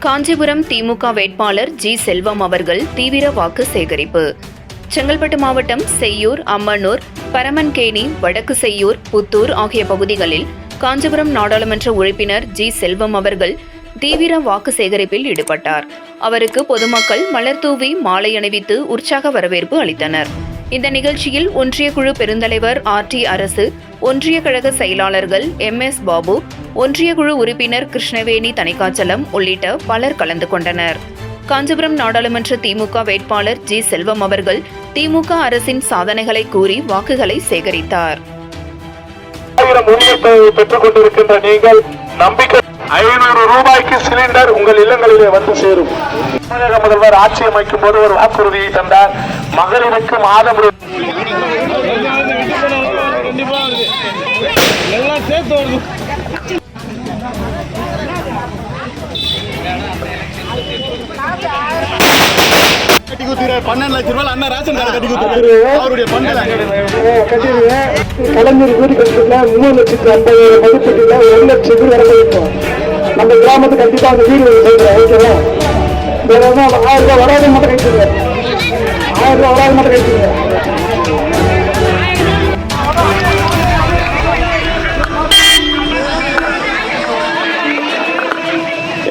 காஞ்சிபுரம் திமுக வேட்பாளர் ஜி செல்வம் அவர்கள் தீவிர வாக்கு சேகரிப்பு. செங்கல்பட்டு மாவட்டம் செய்யூர், அம்மனூர், பரமன்கேணி, வடக்கு செய்யூர், புத்தூர் ஆகிய பகுதிகளில் காஞ்சிபுரம் நாடாளுமன்ற உறுப்பினர் ஜி செல்வம் அவர்கள் தீவிர வாக்கு சேகரிப்பில் ஈடுபட்டார். அவருக்கு பொதுமக்கள் மலர் தூவி மாலை அணிவித்து உற்சாக வரவேற்பு அளித்தனர். இந்த நிகழ்ச்சியில் ஒன்றிய குழு பெருந்தலைவர் RT அரசு, ஒன்றிய கழக செயலாளர்கள் MS பாபு, ஒன்றிய குழு உறுப்பினர் கிருஷ்ணவேணி தணிகாச்சலம் உள்ளிட்ட பலர் கலந்து கொண்டனர். காஞ்சிபுரம் நாடாளுமன்ற திமுக வேட்பாளர் ஜி செல்வம் அவர்கள் திமுக அரசின் சாதனைகளை கூறி வாக்குகளை சேகரித்தார். பெற்றுக் கொண்டிருக்கின்ற நீங்கள் நம்பிக்கை 500 ரூபாய்க்கு சிலிண்டர் உங்கள் இல்லங்களிலே வந்து சேரும். தமிழக முதல்வர் ஆட்சி அமைக்கும் போது ஒரு வாக்குறுதியை தந்தார். மகளிருக்கு மாதம் கலைஞர் வீடு கட்டில 3,50,000 மதிப்பீட்டுல 1,00,000 வரவேற்போம். நம்ம கிராமத்துக்கு கண்டிப்பா அந்த வீடு சொல்றேன். ஓகேவா? வேற 1000 ரூபாய் வராது மட்டும் கழிச்சுங்க. 1000 ரூபாய் வராது மட்டும் கழிச்சுங்க.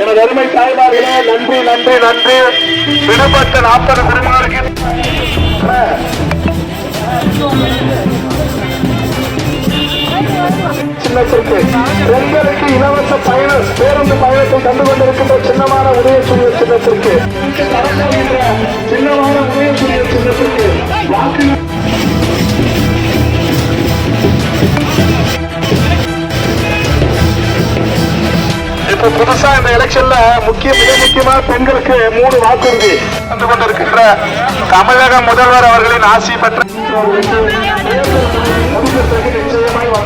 எனது அருமை தாய்மார்களே, நன்றி நன்றி நன்றி. விடுபட்ட 40 குடும்பங்களுக்கு சின்னத்திற்கு பெண்களுக்கு இலவச பேருந்து பயணத்தை கண்டு கொண்டிருக்கின்ற சின்னமான உதயசூரிய சின்னத்திற்கு சின்னமான உதயசூரிய சின்னத்திற்கு வாக்கு இப்ப புதுசா இந்த எலெக்ஷன்ல மிக முக்கியமான பெண்களுக்கு 3 வாக்குறுதி வந்து கொண்டிருக்கின்ற தமிழக முதல்வர் அவர்களின் ஆசி பெற்ற நிச்சயமாய் வந்து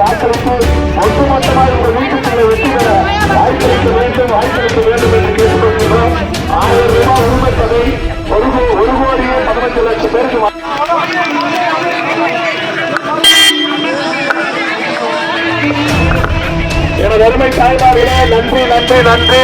வாக்களித்து ஒட்டுமொத்தமாக உங்கள் வீட்டுக்குள்ளே வெற்றி பெற வாய்ப்பளிக்க வேண்டும் என்று கேட்டுக்கொள்கிறோம். 1000 ரூபாய் உரிமை தொகை 1,15,00,000 பேருக்கு. எனது அருமை தாய்மார்களே, நன்றி நன்றி நன்றி.